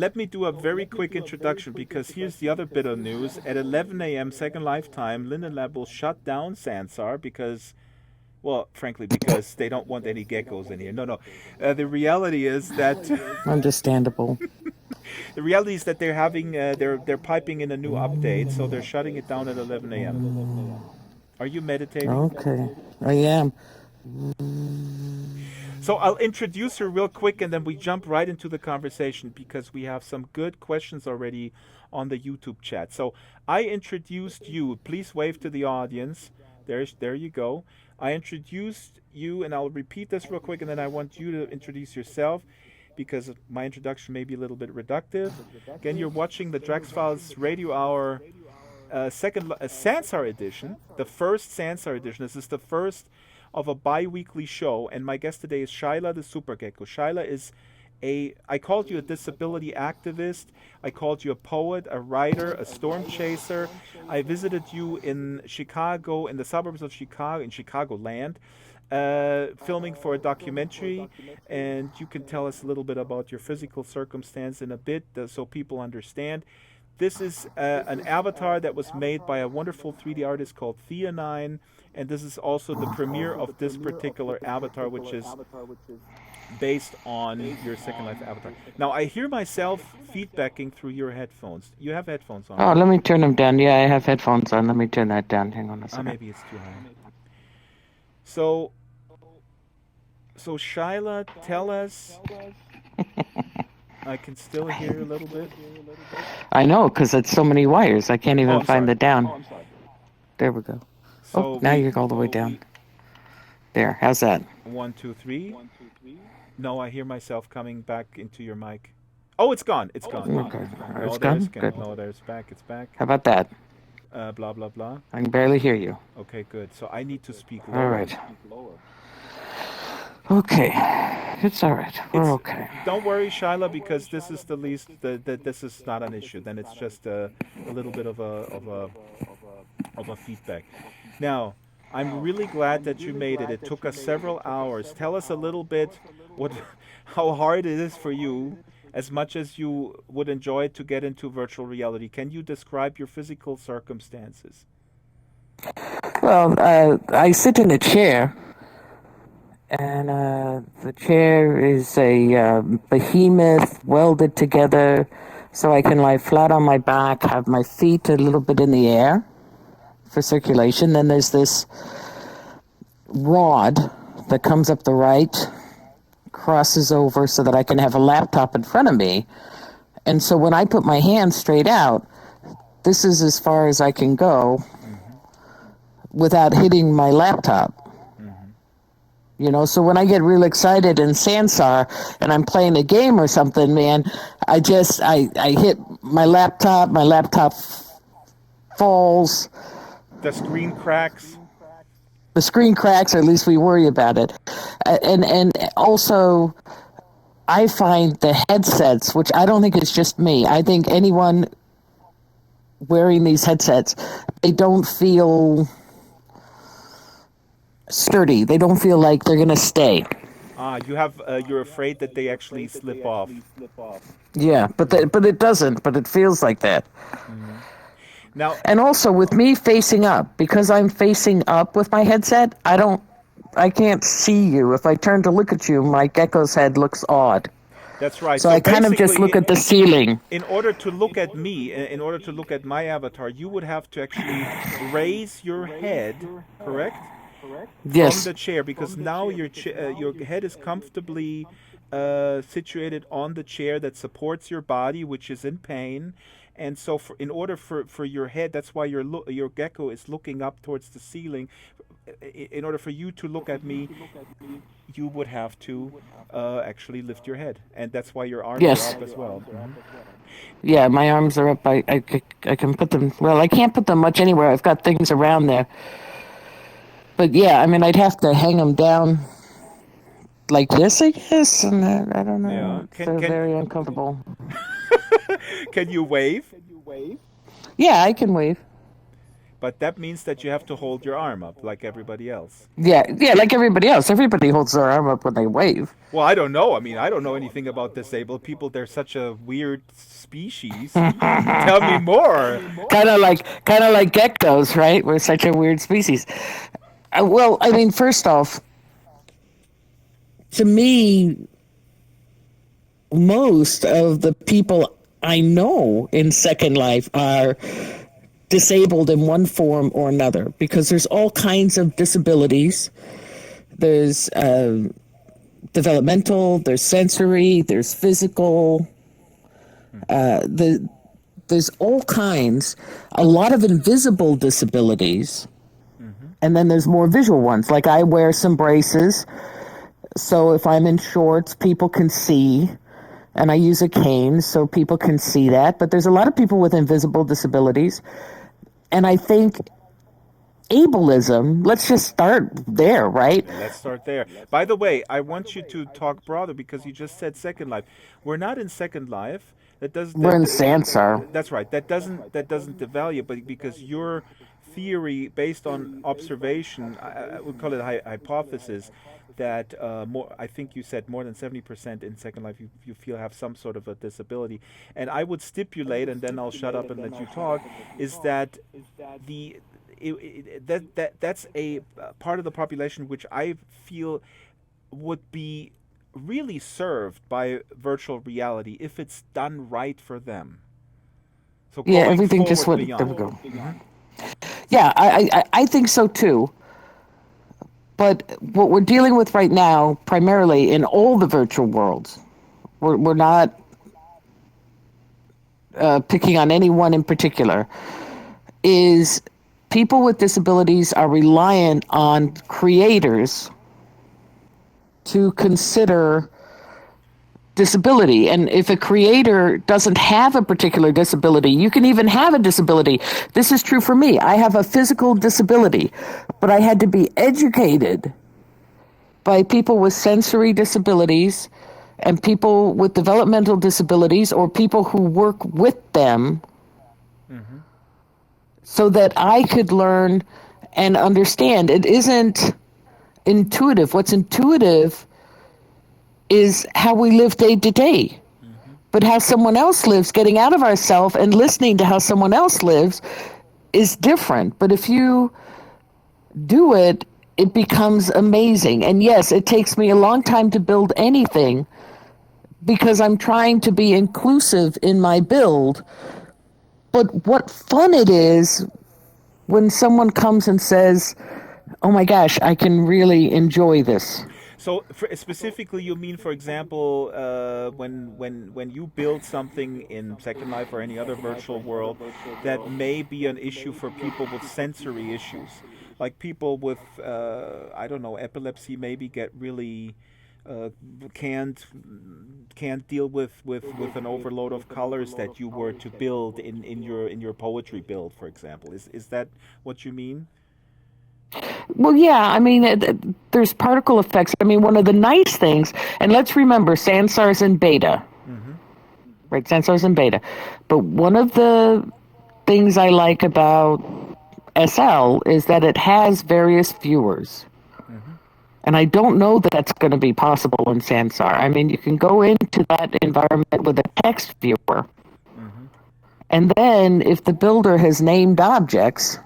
let me do a very quick introduction because here's the other bit of news. At 11 a.m. Second Life time, Linden Lab will shut down Sansar because, well, frankly, because they don't want any geckos in here. No, no. The reality is that Understandable. the reality is that they're having they're piping in a new update, so they're shutting it down at 11 a.m. Are you meditating? Okay, I am. So I'll introduce her real quick and then we jump right into the conversation because we have some good questions already on the YouTube chat. So I introduced you. Please wave to the audience. There you go. I introduced you and I'll repeat this real quick and then I want you to introduce yourself because my introduction may be a little bit reductive. Again, you're watching the Drax Files Radio Hour Sansar edition, the first Sansar edition. This is the first of a bi-weekly show, and my guest today is Shyla the Super Gecko. Shyla is I called you a disability activist, I called you a poet, a writer, a storm chaser. I visited you in Chicago, in the suburbs of Chicago, in Chicagoland, filming for a documentary, and you can tell us a little bit about your physical circumstance in a bit so people understand. This is an avatar that was made by a wonderful 3D artist called Theanine, and this is also the premiere of this particular avatar, which is based on your Second Life avatar. Now, I hear myself feedbacking through your headphones. You have headphones on. Oh, let me turn them down. Yeah, I have headphones on. Let me turn that down. Hang on a second. Maybe it's too high. So Shyla, tell us. I can still hear a little bit. I know, because it's so many wires. I can't even find the down. There we go. So now you're all the way down. There, how's that? 1, 2, 3. No, I hear myself coming back into your mic. Oh, it's gone. It's gone. Okay. It's gone? Good. No, there's back. It's back. How about that? Blah, blah, blah. I can barely hear you. Okay, good. So I need to speak lower. All right. Okay. It's all right. We're okay. Don't worry, Shyla, because this is the least. This is not an issue. Then it's just a little bit of a feedback. Now, I'm really glad that you made it. It took us several hours. Tell us a little bit how hard it is for you, as much as you would enjoy it to get into virtual reality. Can you describe your physical circumstances? Well, I sit in a chair, and the chair is a behemoth welded together, so I can lie flat on my back, have my feet a little bit in the air for circulation. Then there's this rod that comes up the right, crosses over so that I can have a laptop in front of me. And so when I put my hand straight out, this is as far as I can go without hitting my laptop. You know, so when I get real excited in Sansar and I'm playing a game or something, man, I hit my laptop falls. The screen cracks. The screen cracks, or at least we worry about it. And also, I find the headsets, which I don't think it's just me. I think anyone wearing these headsets, they don't feel sturdy. They don't feel like they're going to stay. You're afraid that they actually slip off. Yeah, but it doesn't. But it feels like that. Mm-hmm. Now, and also with me facing up, because I'm facing up with my headset, I can't see you. If I turn to look at you, my gecko's head looks odd. That's right. So I kind of just look at the ceiling. In order to look at me, in order to look at my avatar, you would have to actually raise your head, correct? Yes. From the chair, because now your head is comfortably situated on the chair that supports your body, which is in pain. And so in order for your head, that's why your gecko is looking up towards the ceiling. In order for you to look at me, you would have to actually lift your head. And that's why your arms are up as well. Mm-hmm. Yeah, my arms are up. I can put them, well, I can't put them much anywhere. I've got things around there. But yeah, I mean, I'd have to hang them down like this, I guess. And I don't know. Yeah. They're very uncomfortable. Can you wave? Yeah, I can wave. But that means that you have to hold your arm up like everybody else. Yeah, yeah, like everybody else. Everybody holds their arm up when they wave. Well, I don't know. I mean, I don't know anything about disabled people. They're such a weird species. Tell me more. Kind of like geckos, right? We're such a weird species. Well, I mean, first off, to me, most of the people I know in Second Life are disabled in one form or another because there's all kinds of disabilities. There's developmental, there's sensory, there's physical. There's all kinds. A lot of invisible disabilities, and then there's more visual ones. Like I wear some braces, so if I'm in shorts, people can see. And I use a cane so people can see that. But there's a lot of people with invisible disabilities. And I think ableism, let's just start there, right? Let's start there. By the way, I want you to talk broader because you just said Second Life. We're not in Second Life. That does We're in Sansar. That's right. That doesn't devalue, but because your theory based on observation, I would call it hypothesis, that more. I think you said more than 70% in Second Life you feel have some sort of a disability, and I would stipulate, and then I'll shut up and let you talk. Is that the that's a part of the population which I feel would be really served by virtual reality if it's done right for them. So Yeah, going everything just forward went. There we beyond. go. Yeah, I think so too. But what we're dealing with right now, primarily in all the virtual worlds, we're not picking on anyone in particular, is people with disabilities are reliant on creators to consider disability. And if a creator doesn't have a particular disability, you can even have a disability. This is true for me. I have a physical disability, but I had to be educated by people with sensory disabilities and people with developmental disabilities or people who work with them so that I could learn and understand. It isn't intuitive. What's intuitive is how we live day to day. But how someone else lives, getting out of ourselves and listening to how someone else lives is different. But if you do it, it becomes amazing. And yes, it takes me a long time to build anything because I'm trying to be inclusive in my build. But what fun it is when someone comes and says, oh my gosh, I can really enjoy this. So specifically, you mean, for example, when you build something in Second Life or any other virtual world that may be an issue for people with sensory issues, like people with I don't know, epilepsy, maybe get really uh, can't deal with an overload of colors that you were to build in your poetry build, for example. Is that what you mean? Well, yeah, I mean, there's particle effects. I mean, one of the nice things, and let's remember, Sansar's in beta, right? Sansar's in beta. But one of the things I like about SL is that it has various viewers. And I don't know that that's going to be possible in Sansar. I mean, you can go into that environment with a text viewer. And then if the builder has named objects,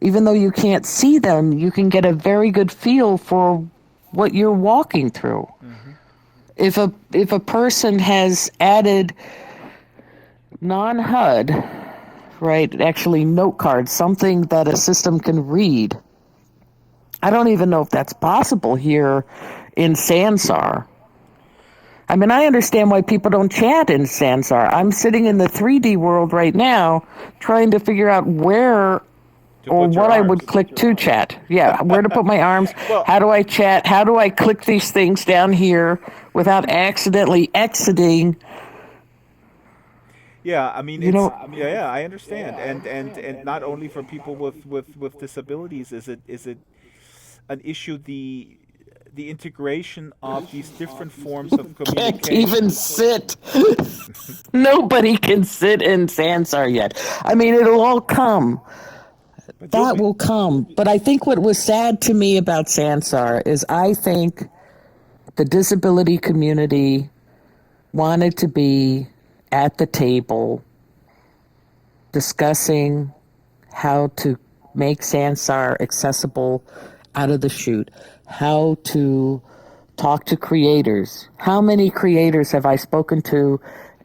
even though you can't see them, you can get a very good feel for what you're walking through. If a person has added non-HUD, right, actually note cards, something that a system can read, I don't even know if that's possible here in Sansar. I mean, I understand why people don't chat in Sansar. I'm sitting in the 3D world right now trying to figure out where To or put your what I arms. would click to chat. Yeah, where to put my arms. Well, How do I chat? How do I click these things down here without accidentally exiting? yeah, I mean You it's know, yeah, I understand. And not only for people with disabilities is it an issue, the integration of these different forms of can't even communication. sit. Nobody can sit in Sansar yet. I mean, it'll all come. But you'll That be. will come. But I think what was sad to me about Sansar is I think the disability community wanted to be at the table discussing how to make Sansar accessible out of the chute, how to talk to creators. How many creators have I spoken to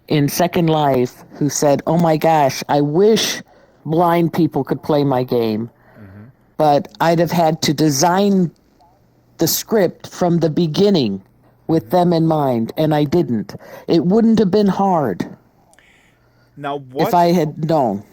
in Second Life who said, oh my gosh, I wish blind people could play my game, Hmm. but I'd have had to design the script from the beginning with Hmm. them in mind, and I didn't. It wouldn't have been hard Now, if what I had known.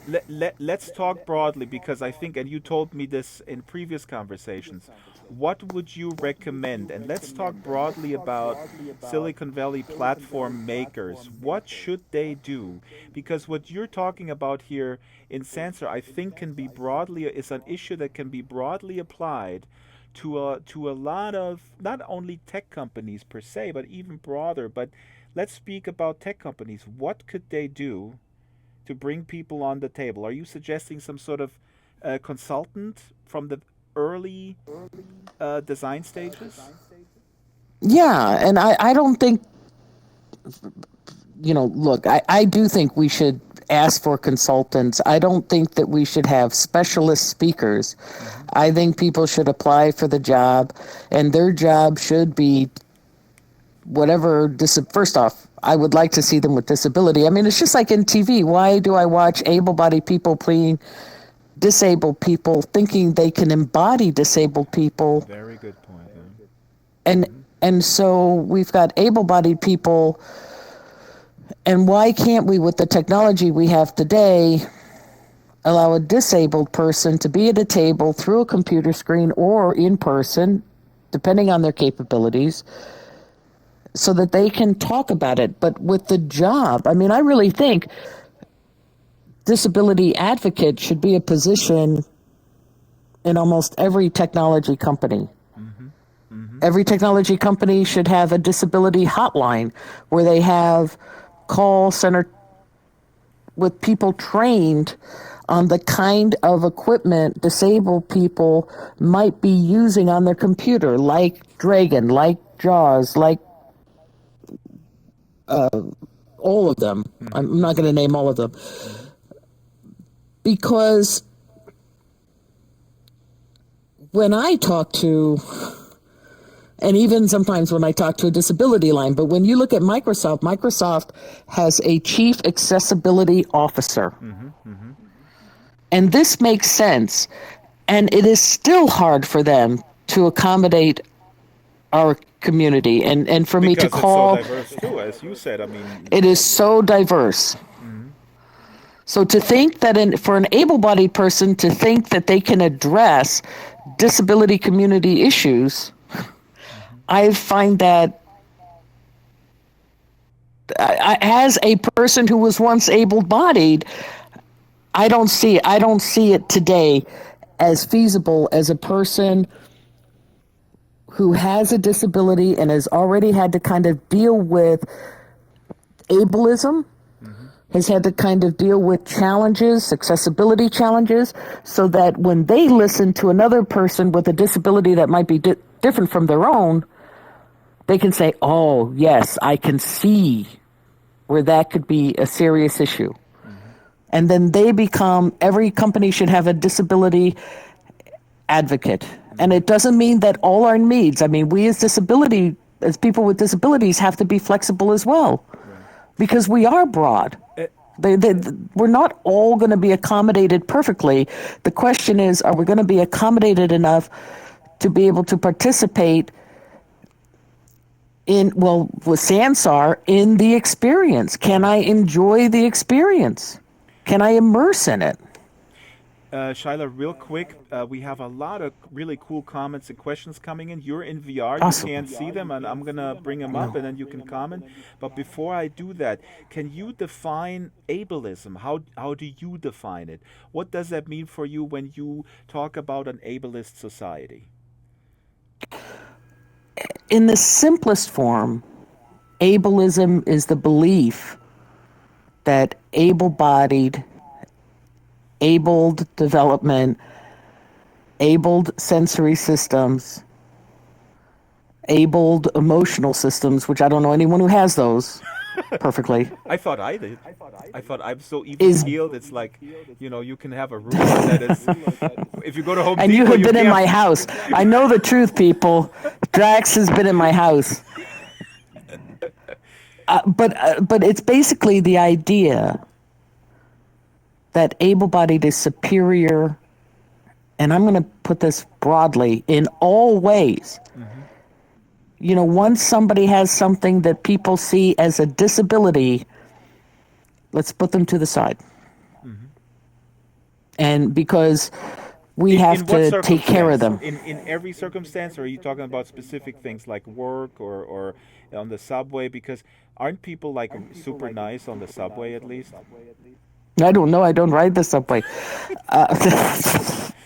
let's talk broadly because I think, and you told me this in previous conversations, what would you recommend? And let's talk broadly about Silicon Valley platform makers. What should they do? Because what you're talking about here in Sansar, I think, can be broadly is an issue that can be broadly applied to a lot of not only tech companies per se, but even broader. But let's speak about tech companies. What could they do to bring people on the table? Are you suggesting some sort of consultant from the early design stages? Yeah, and I don't think, look, I do think we should ask for consultants. I don't think that we should have specialist speakers. Hmm. I think people should apply for the job, and their job should be whatever. First off, I would like to see them with disability. I mean, it's just like in TV. Why do I watch able-bodied people playing disabled people, thinking they can embody disabled people? Very good point. Yeah. And Hmm. and so we've got able-bodied people, and why can't we, with the technology we have today, allow a disabled person to be at a table through a computer screen or in person, depending on their capabilities, so that they can talk about it? But with the job, I mean, I really think disability advocate should be a position in almost every technology company. Hmm. Hmm. Every technology company should have a disability hotline where they have call center with people trained on the kind of equipment disabled people might be using on their computer, like Dragon, like Jaws, like all of them. Hmm. I'm not going to name all of them. Hmm. Because when I talk to, and even sometimes when I talk to a disability line, but when you look at Microsoft, Microsoft has a chief accessibility officer. Hmm. Hmm. And this makes sense. And it is still hard for them to accommodate our community. And for me to Because it's so call, diverse too, as you said. I mean. it is so diverse. Hmm. So to think that for an able-bodied person to think that they can address disability community issues, Hmm. I find that as a person who was once able-bodied, I don't see it today as feasible as a person who has a disability and has already had to kind of deal with ableism, Hmm. has had to kind of deal with challenges, accessibility challenges, so that when they listen to another person with a disability that might be different from their own, they can say, oh, yes, I can see where that could be a serious issue. Hmm. And then they become, every company should have a disability advocate. And Hmm. it doesn't mean that all our needs, I mean, we as people with disabilities have to be flexible as well, Right. because we are broad. Uh, We're not all going to be accommodated perfectly. The question is, are we going to be accommodated enough to be able to participate with Sansar in the experience? Can right. I enjoy the experience? Can I immerse in it? Shyla, real quick, we have a lot of really cool comments and questions coming in. You're in VR, you Awesome. can't see them, and I'm gonna bring them up, and then you can comment. But before I do that, can you define ableism? How do you define it? What does that mean for you when you talk about an ableist society? In the simplest form, ableism is the belief that able-bodied, abled development abled sensory systems, abled emotional systems, which I don't know anyone who has those perfectly, I thought I did. I thought I'm so even is, keeled. It's like, you can have a ruler that is. If you go to Home and you Depot, have you been in can't. my house. I know the truth, people. Drax has been in my house. But it's basically the idea that able-bodied is superior, and I'm going to put this broadly, in all ways. Hmm. Once somebody has something that people see as a disability, let's put them to the side. Hmm. And because we In have what to take care of circumstance? them. In every circumstance, or are you talking about specific things like work or on the subway? Because aren't people like super nice on the subway at least? I don't know. I don't ride the subway. Uh,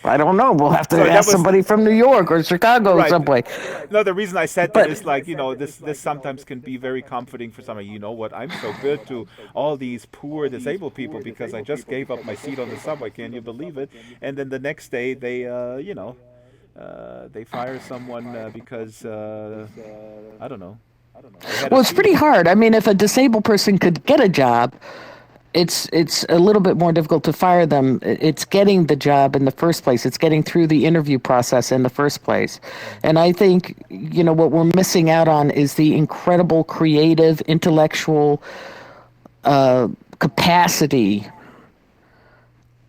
I don't know. We'll have to Sorry, that ask was somebody from New York or Chicago right. subway. No, the reason I said that But is like, this sometimes can be very comforting for somebody. You know what? I'm so good to all these poor disabled people because I just gave up my seat on the subway. Can you believe it? And then the next day they fire someone because I don't know. They had a well, it's seat. pretty hard. I mean, if a disabled person could get a job, it's a little bit more difficult to fire them. It's getting the job in the first place. It's getting through the interview process in the first place. Mm. And I think what we're missing out on is the incredible creative intellectual capacity.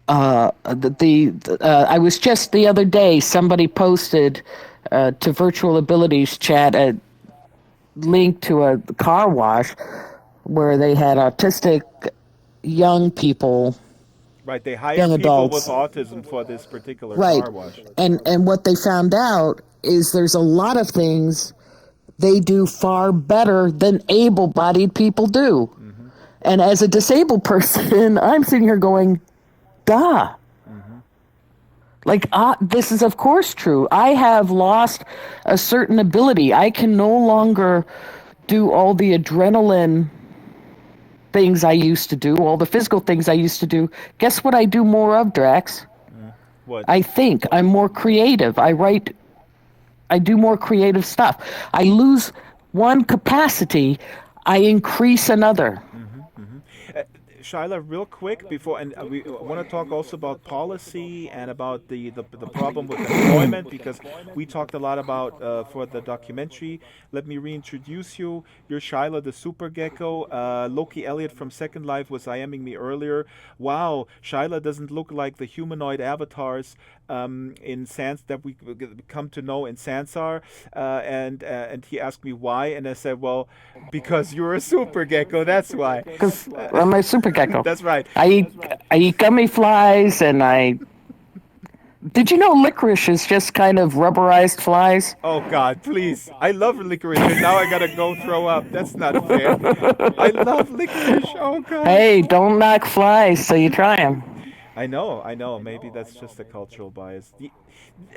I was just the other day, somebody posted to Virtual Abilities chat a link to a car wash where they had autistic young people, Right, they hire young people with adults, autism for this particular right? car wash. And what they found out is there's a lot of things they do far better than able-bodied people do. Hmm. And as a disabled person, I'm sitting here going, duh. Hmm. Like, this is of course true. I have lost a certain ability. I can no longer do all the adrenaline things I used to do, all the physical things I used to do. Guess what I do more of, Drax? What? I think. I'm more creative. I write. I do more creative stuff. I lose one capacity, I increase another. Hmm. Hmm. Uh, Shyla, real quick before, and we want to talk also about policy and about the problem with employment because we talked a lot about for the documentary. Let me reintroduce you. You're Shyla, the super gecko. Loki Elliott from Second Life was IMing me earlier. Wow, Shyla doesn't look like the humanoid avatars in Sans that we come to know in Sansar, and he asked me why, and I said, well, because you're a super gecko. That's why. Because I'm a super gecko. That's right. I eat, I eat gummy flies, and I. Did you know licorice is just kind of rubberized flies? Oh God, please! I love licorice, and now I gotta go throw up. That's not fair. I love licorice. Oh God. Hey, don't knock flies till you try them. I know, I know. Maybe that's just a cultural bias.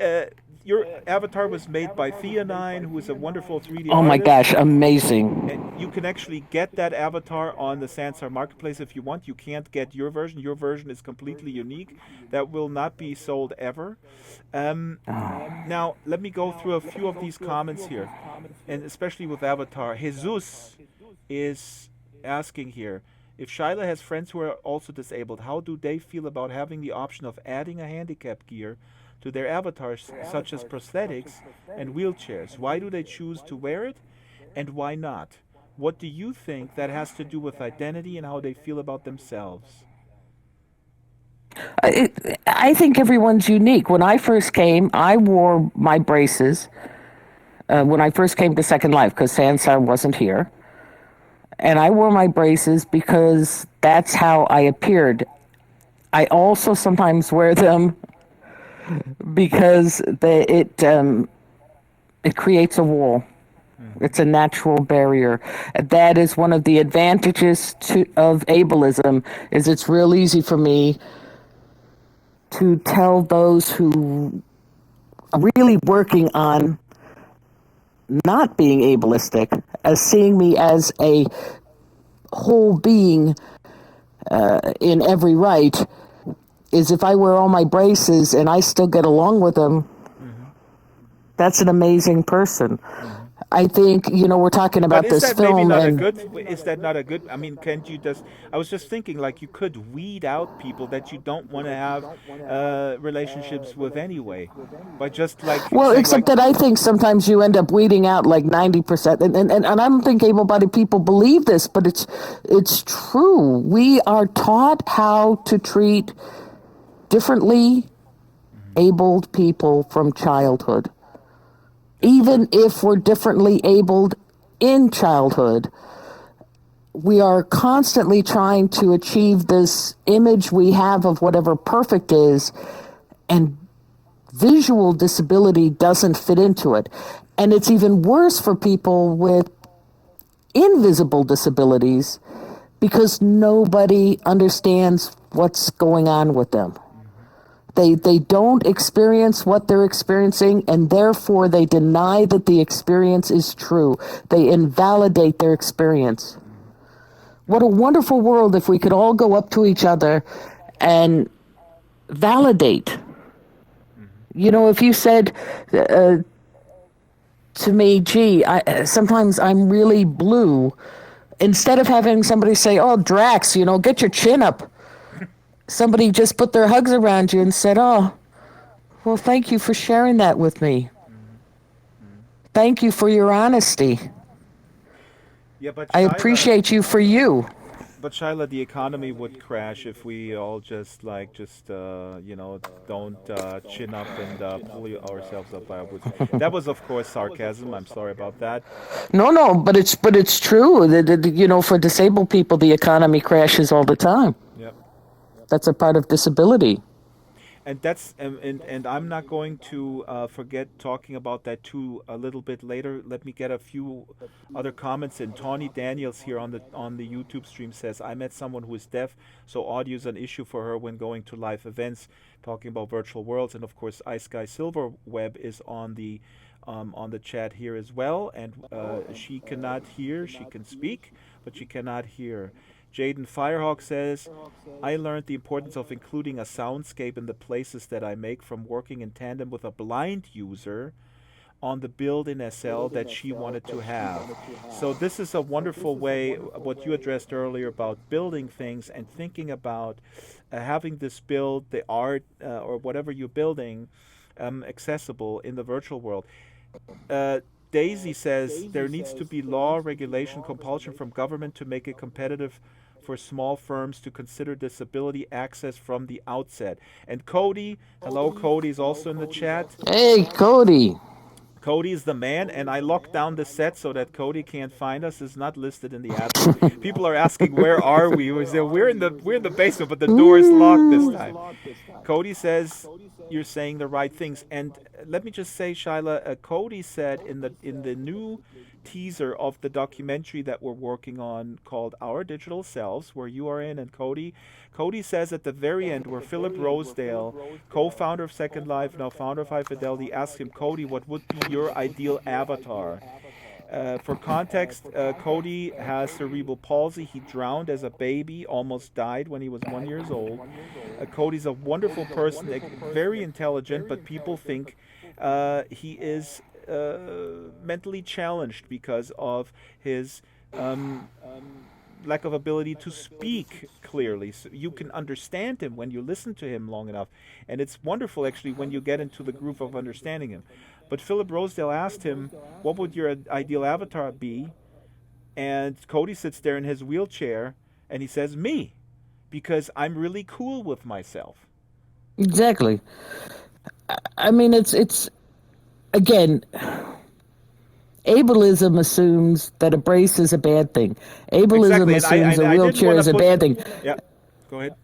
Uh, your avatar was made by Theonine, who is a wonderful 3D Oh my artist. gosh, amazing. You can actually get that avatar on the Sansar marketplace if you want. You can't get your version. Your version is completely unique. That will not be sold ever. Um, Now, let me go through a few of these comments here, and especially with Avatar. Jesus is asking here if Shyla has friends who are also disabled, how do they feel about having the option of adding a handicap gear to their avatars, such as prosthetics and wheelchairs? Why do they choose to wear it, and why not? What do you think that has to do with identity and how they feel about themselves? I think everyone's unique. When I first came, I wore my braces when I first came to Second Life because Sansar wasn't here. And I wore my braces because that's how I appeared. I also sometimes wear them because it creates a wall. Hmm. It's a natural barrier. That is one of the advantages of ableism. Is it's real easy for me to tell those who are really working on not being ableistic as seeing me as a whole being in every right. is if I wear all my braces and I still get along with them, Hmm. that's an amazing person. Hmm. I think, we're talking But about is this that maybe film, not a and good? Is that not a good? I mean, can't you just? I was just thinking, like you could weed out people that you don't want to have relationships with anyway, by just like well, saying except like, that I think sometimes you end up weeding out like 90%. And I don't think able bodied people believe this, but it's true. We are taught how to treat differently mhm, abled people from childhood. that's true. Even if we're differently abled in childhood, we are constantly trying to achieve this image we have of whatever perfect is, and visual disability doesn't fit into it. And it's even worse for people with invisible disabilities because nobody understands what's going on with them. Hmm. They don't experience what they're experiencing, and therefore they deny that the experience is true. They invalidate their experience. Hmm. What a wonderful world if we could all go up to each other and validate. Hmm. If you said uh, to me, gee, sometimes I'm really blue, instead of having somebody say, oh, Drax, get your chin up, somebody just put their hugs around you and said, oh, well, thank you for sharing that with me. Hmm. Hmm. Thank you for your honesty. Yeah, but I Shyla, appreciate you for you. the economy would crash if we all just don't chin up and ourselves up by our boots. That was, of course, sarcasm. I'm sorry about that. No, no, but it's true. For disabled people, the economy crashes all the time. Yeah. That's a part of disability. And that's and I'm not going to forget talking about that too a little bit later. Let me get a few other comments in. Tawny Daniels here on the YouTube stream says, I met someone who is deaf, so audio is an issue for her when going to live events, talking about virtual worlds. And of course, Ice Guy Silverweb is on the chat here as well, and she cannot hear. She can speak, but she cannot hear. Jaden Firehawk says, I learned the importance of including a soundscape in the places that I make from working in tandem with a blind user on the build in SL that she wanted to have. So this is a wonderful way, what you addressed earlier about building things and thinking about having this build, the art or whatever you're building, accessible in the virtual world. Uh, Daisy says there needs to be law, regulation, compulsion from government to make it competitive for small firms to consider disability access from the outset. And Cody, hello, Cody is also in the chat. Hey, Cody. Cody is the man, and I locked down the set so that Cody can't find us. It's not listed in the address. People are asking where are we? We're in the basement, but the door is locked this time. Cody says you're saying the right things, and let me just say, Shyla, Cody said in the new teaser of the documentary that we're working on called Our Digital Selves, where you are in, and Cody says at the very end, where Philip Rosedale, co-founder of Second Life, now founder of High Fidelity, asks him, Cody, what would be your ideal avatar? For context, Cody has cerebral palsy. He drowned as a baby, almost died when he was 1 year old. Cody's a wonderful person, very intelligent, but people think he is mentally challenged because of his um, lack of ability to speak clearly. So you can understand him when you listen to him long enough. And it's wonderful, actually, when you get into the groove of understanding him. But Philip Rosedale asked him, what would your ideal avatar be? And Cody sits there in his wheelchair and he says, me, because I'm really cool with myself. Exactly. I mean, it's again, ableism assumes that a brace is a bad thing. Ableism Exactly. And assumes a I didn't wheelchair want to is a put. bad thing. Yeah, go ahead.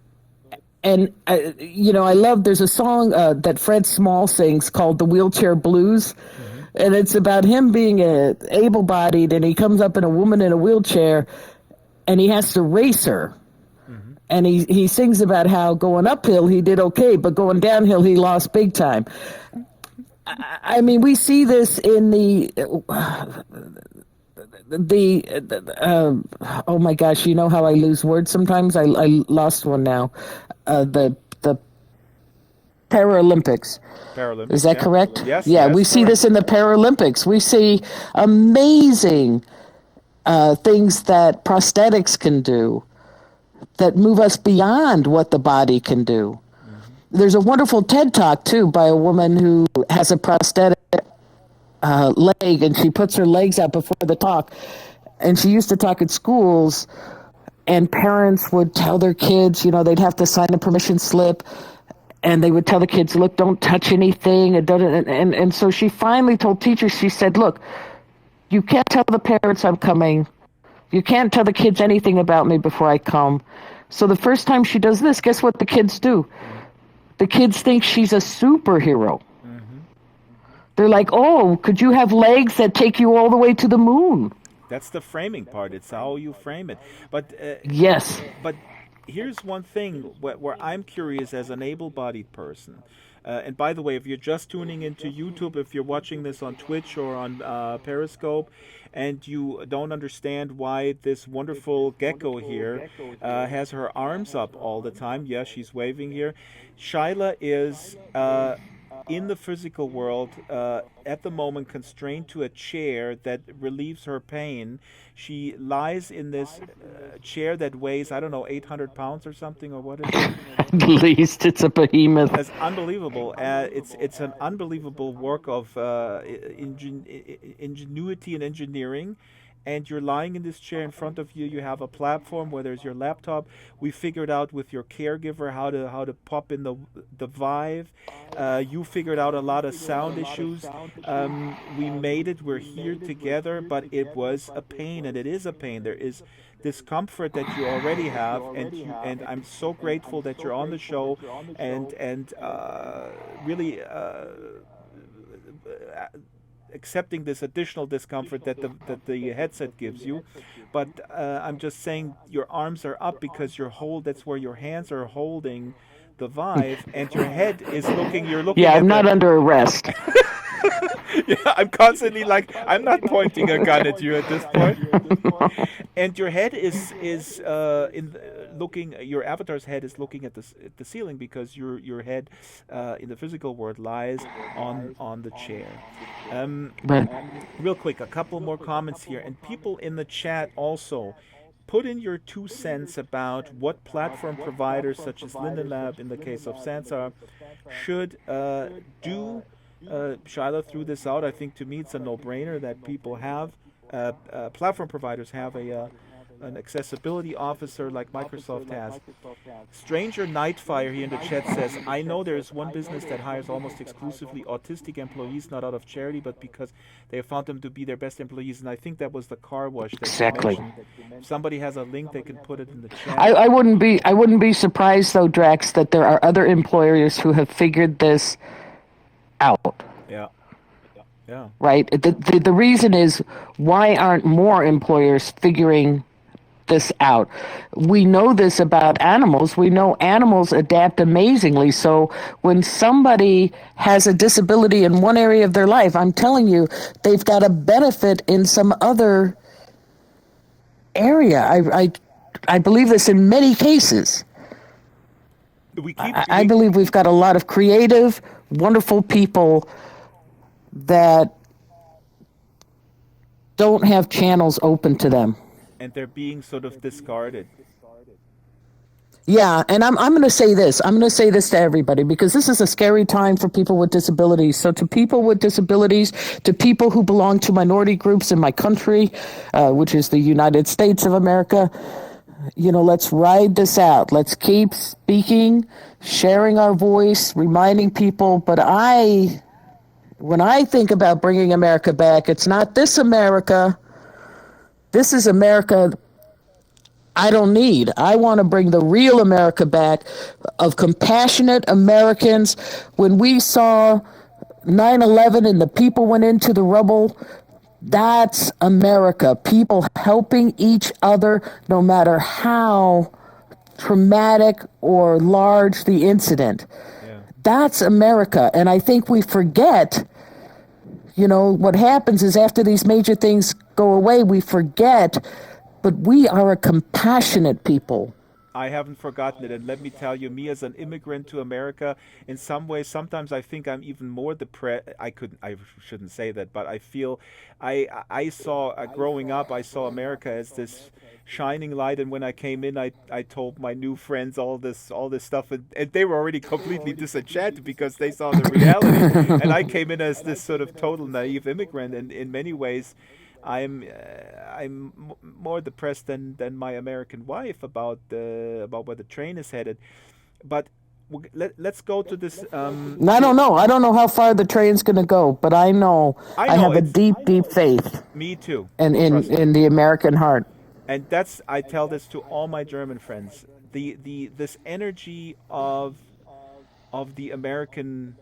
And I love. There's a song that Fred Small sings called "The Wheelchair Blues," Hmm. and it's about him being able-bodied, and he comes up in a woman in a wheelchair, and he has to race her. Hmm. And he sings about how going uphill he did okay, but going downhill he lost big time. I mean, we see this in oh my gosh, you know how I lose words sometimes. I lost one now. The Paralympics. Is Paralympics, that yeah. correct? Yes, Yeah, yes, we see correct. this in the Paralympics. We see amazing things that prosthetics can do that move us beyond what the body can do. Hmm. There's a wonderful TED Talk, too, by a woman who has a prosthetic leg, and she puts her legs out before the talk. And she used to talk at schools, and parents would tell their kids, they'd have to sign a permission slip, and they would tell the kids, look, don't touch anything. And so she finally told teachers, she said, look, you can't tell the parents I'm coming. You can't tell the kids anything about me before I come. So the first time she does this, guess what the kids do? Hmm. The kids think she's a superhero. Hmm. They're like, oh, could you have legs that take you all the way to the moon? That's the framing part. It's how you frame it. But Yes. but here's one thing where I'm curious as an able-bodied person. And by the way, if you're just tuning into YouTube, if you're watching this on Twitch or on Periscope, and you don't understand why this wonderful gecko here has her arms up all the time, yeah, she's waving here. Shyla is in the physical world at the moment constrained to a chair that relieves her pain. She lies in this chair that weighs, I don't know, 800 pounds or something, or what is it? At least it's a behemoth. It's unbelievable. It's an unbelievable work of ingenuity and engineering. And you're lying in this chair in front of you. You have a platform where there's your laptop. We figured out with your caregiver how to pop in the Vive. You figured out a lot of sound issues. We made it. We're here together, but it was a pain, and it is a pain. There is discomfort that you already have, and I'm so grateful that you're on the show, and really accepting this additional discomfort that the headset gives you. But I'm just saying your arms are up because that's where your hands are holding the Vive, and your head is looking. You're Yeah, looking I'm at not the. under arrest. Yeah, I'm constantly like, I'm not pointing a gun at you at this point. And your head is looking. Your avatar's head is looking at the ceiling because your head in the physical world lies on the chair. Um, But Real quick, a couple more comments here, and people in the chat also. Put in your 2 cents about what platform providers, such as Linden Lab in the case of Sansar, should do. Shyla threw this out. I think to me it's a no-brainer that people have platform providers have an accessibility officer like Microsoft has. Stranger Nightfire here in the chat says, I know there is one business that hires almost exclusively autistic employees, not out of charity, but because they have found them to be their best employees. And I think that was the car wash that you exactly. mentioned. If somebody has a link, they can put it in the chat. I wouldn't be surprised though, Drax, that there are other employers who have figured this out. Yeah. Yeah. Right? The reason is, why aren't more employers figuring this out? We know this about animals. We know animals adapt amazingly. So when somebody has a disability in one area of their life, I'm telling you, they've got a benefit in some other area. I believe this in many cases. We keep I we, believe we've got a lot of creative, wonderful people that don't have channels open to them. and they're being sort of discarded. Yeah, and I'm going to say this. I'm going to say this to everybody because this is a scary time for people with disabilities. So to people with disabilities, to people who belong to minority groups in my country, which is the United States of America, let's ride this out. Let's keep speaking, sharing our voice, reminding people. But when I think about bringing America back, it's not this America. This is America I don't need. I want to bring the real America back of compassionate Americans. When we saw 9/11 and the people went into the rubble, that's America. People helping each other no matter how traumatic or large the incident. Yeah. That's America. And I think we forget, what happens is after these major things go away, we forget, but we are a compassionate people. I haven't forgotten it. And let me tell you, me as an immigrant to America, in some ways, sometimes I think I'm even more depressed. I shouldn't say that, but I feel, I saw, growing up, I saw America as this shining light. And when I came in, I told my new friends all this stuff, and they were already completely disenchanted because they saw the reality. And I came in as this sort of total naive immigrant, and in many ways, more depressed than my American wife about where the train is headed. But let's go to this. And I don't know. I don't know how far the train's going to go, but I know I I know have a it's deep, deep faith me too. in Trust me. in the American heart. And that's I tell this to all my German friends. The this energy of the American.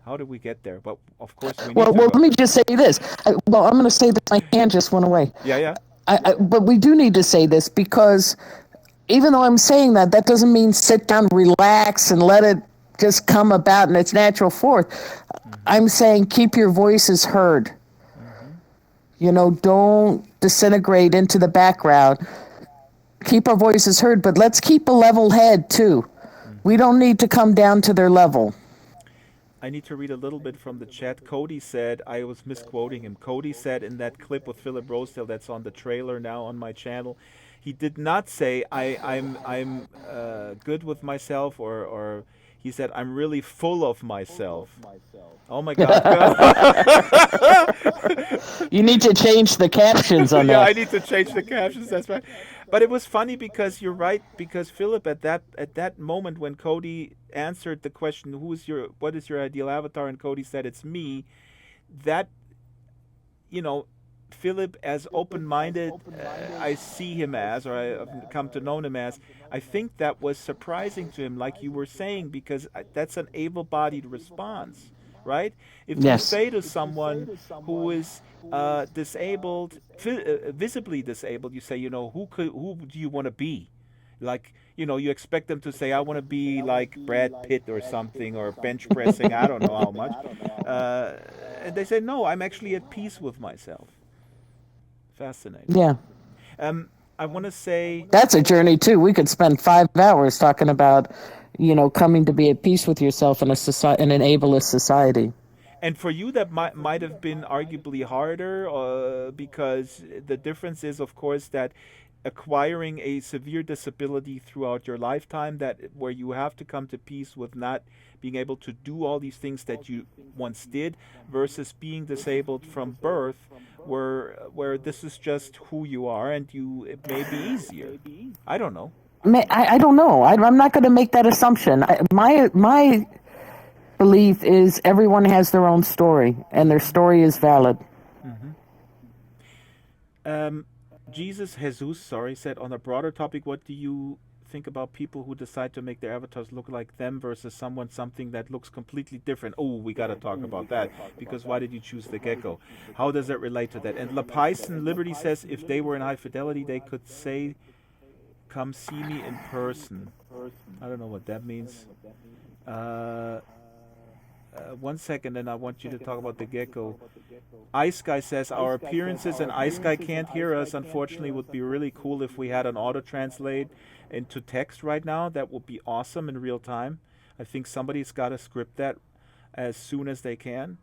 How did we get there? But of course we need to Well, go. let me just say this. I'm going to say that my hand just went away. Yeah, yeah. But we do need to say this because even though I'm saying that, that doesn't mean sit down, relax, and let it just come about in its natural forth. Hmm. I'm saying keep your voices heard. Hmm. Don't disintegrate into the background. Keep our voices heard, but let's keep a level head too. We Hmm. don't need to come down to their level. I need to read a little bit from the chat. Cody said, I was misquoting him. Cody said in that clip with Philip Rosedale that's on the trailer now on my channel, he did not say I'm good with myself or he said I'm really full of myself. Oh my God. You need to change the captions on Yeah, that. I need to change the captions. That's right. But it was funny because you're right. Because Philip, at that moment when Cody answered the question, what is your ideal avatar?" and Cody said, "It's me." That you know, Philip, as open-minded, I see him as, or I've come to know him as. I think that was surprising to him, like you were saying, because that's an able-bodied response, right? If you Yes. say to someone who is disabled, visibly disabled, you say, who do you want to be? Like, you expect them to say, I want to be like Brad Pitt or something, or bench pressing, I don't know how much. Uh, and they say, no, I'm actually at peace with myself. Fascinating. Yeah. I want to say, That's a journey too. We could spend 5 hours talking about, coming to be at peace with yourself in a society, in an ableist society. and for you, that might have been arguably harder, because the difference is, of course, that acquiring a severe disability throughout your lifetime, that where you have to come to peace with not being able to do all these things that you once did, versus being disabled from birth, where this is just who you are, and it may be easier. I don't know. I don't know. I'm not going to make that assumption. My belief is everyone has their own story, and their Hmm. story is valid. Hmm. Um, Jesus, sorry, said, on a broader topic, what do you think about people who decide to make their avatars look like them versus something that looks completely different? Oh, we got to talk about that, because why did you choose the Gecko? How does that relate to that? And Lapison Liberty says, if they were in high fidelity, they could say, come see me in person. I don't know what that means. Uh, 1 second, and I want you to talk about the Gecko. Ice Guy says our appearances, and Ice Guy can't hear us. Unfortunately, would be really cool if we had an auto translate into text right now. That would be awesome in real time. I think somebody's got to script that as soon as they can.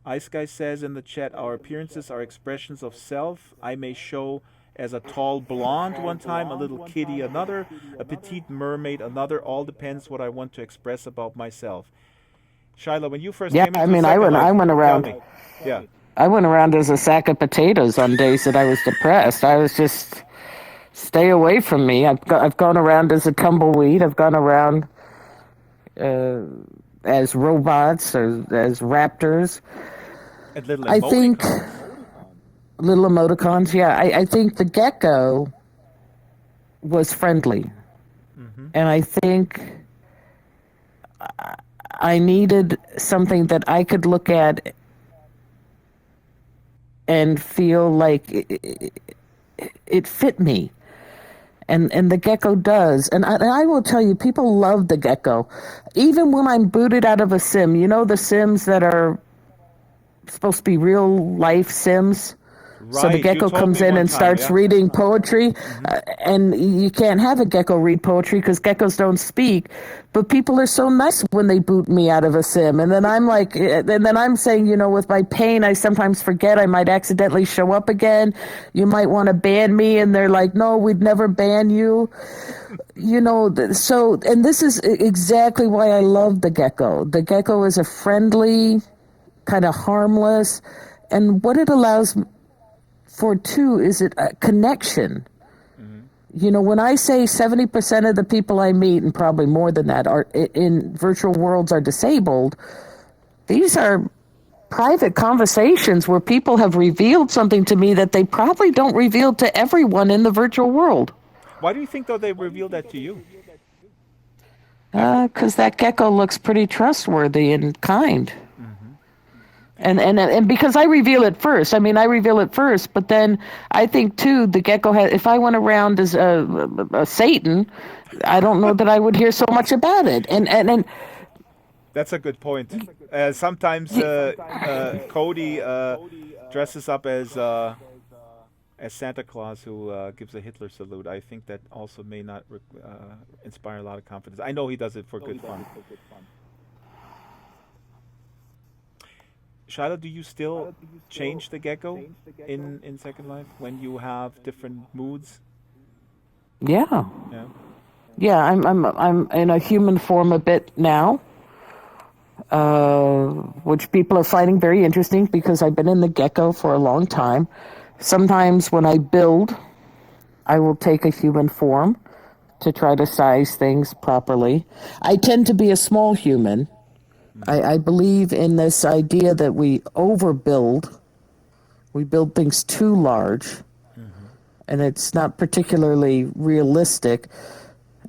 Ice Guy says in the chat, our appearances are expressions of self. I may show as a tall blonde one time, a little kitty another, a petite mermaid another. All depends what I want to express about myself. Shyla, when you first Yeah, came I into mean, Second I Life, went tell around. me. Yeah. I went around as a sack of potatoes on days that I was depressed. I was just stay away from me. I've gone around as a tumbleweed. I've gone around uh, as robots or as raptors. And little I think emoticons. little emoticons. Yeah, I think the gecko was friendly, Mm-hmm. and I think I needed something that I could look at and feel like it fit me. And the gecko does. And I will tell you, people love the gecko. Even when I'm booted out of a sim, the sims that are supposed to be real life sims So the Right. You gecko told comes me in one and time. starts Yeah. reading poetry, Hmm. and you can't have a gecko read poetry because geckos don't speak. But people are so nice when they boot me out of a sim, and then I'm like, and then I'm saying, with my pain, I sometimes forget I might accidentally show up again. You might want to ban me, and they're like, no, we'd never ban you. So, and this is exactly why I love the gecko. The gecko is a friendly, kind of harmless, and what it allows for too is it a connection. Hmm. When I say 70% of the people I meet, and probably more than that, are in virtual worlds are disabled, these are private conversations where people have revealed something to me that they probably don't reveal to everyone in the virtual world. Why do you think though they revealed that to you after? Because that gecko looks pretty trustworthy and kind. Hmm. And because I reveal it first, I reveal it first, but then I think too the gecko has. If I went around as a Satan, I don't know that I would hear so much about it. And That's a good point. Sometimes Cody dresses up as Santa Claus who gives a Hitler salute. I think that also may not inspire a lot of confidence. I know he does it for good fun. Shyla, do you still change the gecko in Second Life when you have different moods? yeah, Yeah. yeah, I'm in a human form a bit now, which people are finding very interesting because I've been in the gecko for a long time. Sometimes when I build, I will take a human form to try to size things properly. I tend to be a small human. Hmm. I believe in this idea that we overbuild, we build things too large, Hmm. and it's not particularly realistic.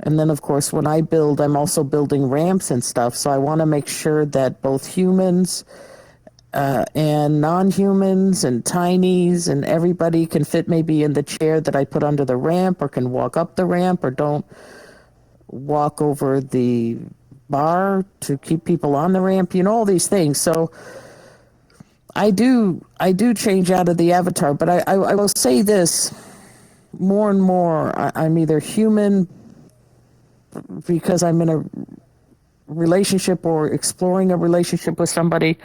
And then, of course, when I build, I'm also building ramps and stuff. So I want to make sure that both humans and non humans and tinies and everybody can fit maybe in the chair that I put under the ramp or can walk up the ramp or don't walk over the bar to keep people on the ramp, all these things. So I do change out of the avatar, but I will say this more and more I'm either human because I'm in a relationship or exploring a relationship with somebody,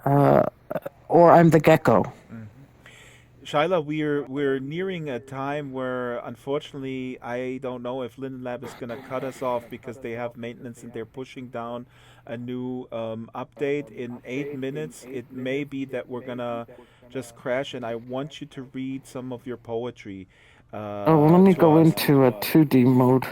or I'm the gecko. Hmm. Shyla, we're nearing a time where unfortunately I don't know if Linden Lab is gonna cut us off because they have maintenance and they're pushing down a new update in 8 minutes. It may be that we're gonna just crash, and I want you to read some of your poetry Oh, well, let me to go us. into a 2D mode.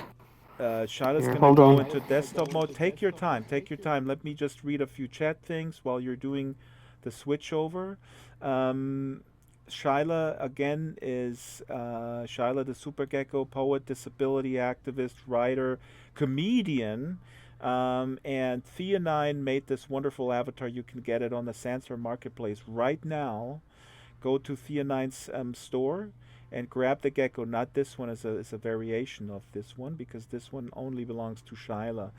Shyla's Here, gonna hold go on. into desktop mode. Take your time. Take your time. Let me just read a few chat things while you're doing the switch over. Um, Shyla again is Shyla the Super Gecko, poet, disability activist, writer, comedian. And Theanine made this wonderful avatar. You can get it on the Sansar marketplace right now. Go to Theanine's store and grab the gecko. Not this one as a variation of this one because this one only belongs to Shyla.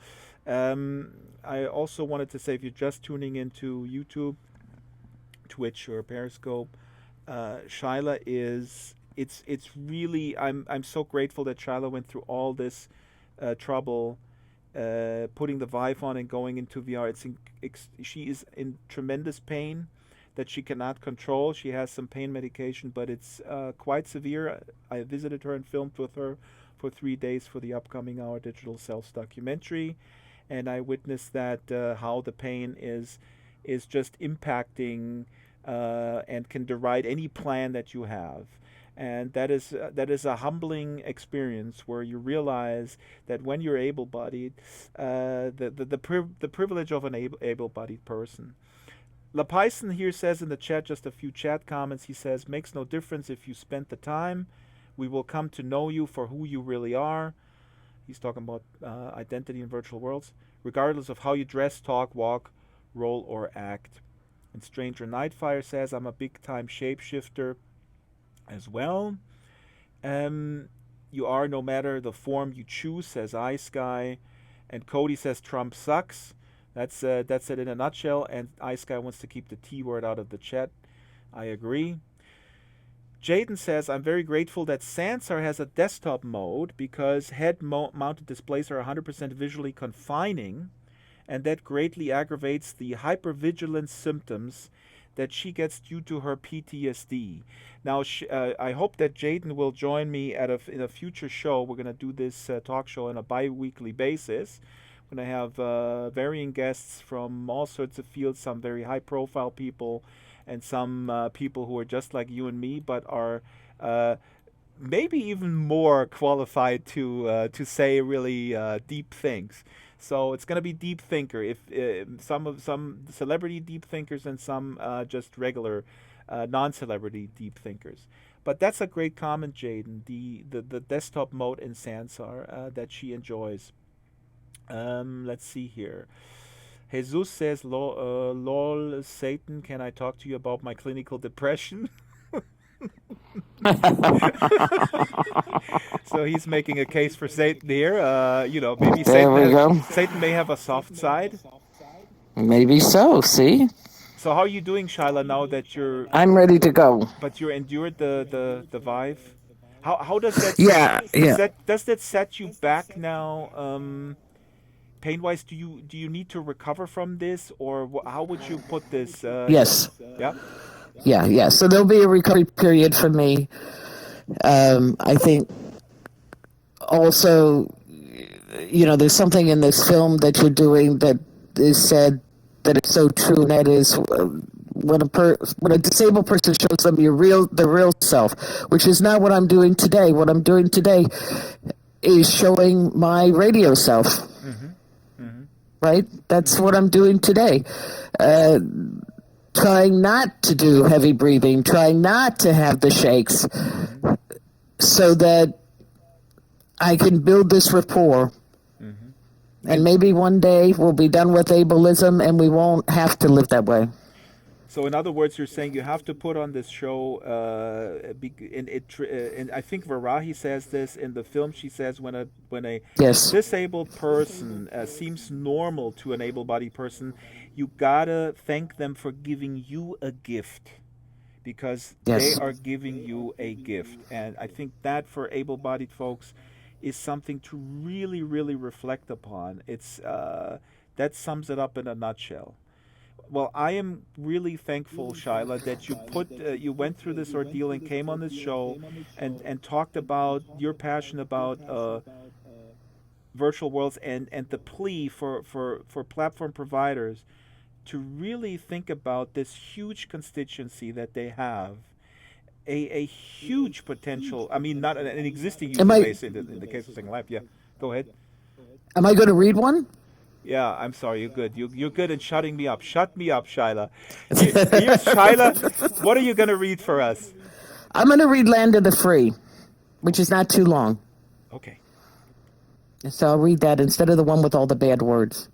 I also wanted to say if you're just tuning into YouTube, Twitch, or Periscope, Shyla is it's really I'm so grateful that Shyla went through all this trouble putting the Vive on and going into VR. She is in tremendous pain that she cannot control. She has some pain medication, but it's quite severe. I visited her and filmed with her for 3 days for the upcoming Our Digital Selves documentary, and I witnessed that how the pain is just impacting and can deride any plan that you have. And that is a humbling experience where you realize that when you're able-bodied, the privilege of an able-bodied person. LaPython here says in the chat, just a few chat comments. He says, makes no difference if you spent the time. We will come to know you for who you really are. He's talking about identity in virtual worlds, regardless of how you dress, talk, walk, roll, or act. And Stranger Nightfire says, I'm a big time shapeshifter as well. Um, you are no matter the form you choose, says iSky. And Cody says Trump sucks. That's it in a nutshell. And iSky wants to keep the T word out of the chat. I agree. Jaden says, I'm very grateful that Sansar has a desktop mode because head-mounted displays are 100% visually confining, and that greatly aggravates the hypervigilance symptoms that she gets due to her PTSD. Now, I hope that Jaden will join me in a future show. We're going to do this talk show on a bi-weekly basis. We're going to have varying guests from all sorts of fields, some very high-profile people, and some people who are just like you and me, but are maybe even more qualified to say really deep things. So it's going to be deep thinker. If some celebrity deep thinkers and some just regular non-celebrity deep thinkers. But that's a great comment, Jaden. The desktop mode in Sansar that she enjoys. Let's see here. Jesus says, "Lol, Satan, can I talk to you about my clinical depression?" So he's making a case for Satan here. Maybe There we go. Satan may have a soft side. Maybe so. See, So how are you doing, Shyla? Now that I'm ready to go. but you endured the vibe. How does that Yeah, yeah. does that set you back now? Pain wise, do you need to recover from this, or how would you put this? Yes. Yeah. Yeah. So there'll be a recovery period for me. I think also, there's something in this film that you're doing that is said that is so true, and that is when a disabled person shows them the real self, which is not what I'm doing today. What I'm doing today is showing my radio self. Right? That's what I'm doing today. Trying not to do heavy breathing, trying not to have the shakes, so that I can build this rapport. And maybe one day we'll be done with ableism and we won't have to live that way. So in other words, you're saying you have to put on this show, and I think Varahi says this in the film. She says when a Yes. disabled person seems normal to an able-bodied person, you gotta thank them for giving you a gift, because Yes. they are giving you a gift. And I think that for able-bodied folks is something to really, really reflect upon. It's that sums it up in a nutshell. Well, I am really thankful, Shyla, that you went through this ordeal and came on this show and talked about your passion about virtual worlds and the plea for platform providers to really think about this huge constituency that they have, a huge potential. I mean, not an existing user base in the case of Second Life. Yeah, go ahead. Am I going to read one? Yeah, I'm sorry. You're good. You're good at shutting me up. Shut me up, Shyla. Here's Shyla. What are you going to read for us? I'm going to read Land of the Free, which is not too long. Okay. So I'll read that instead of the one with all the bad words.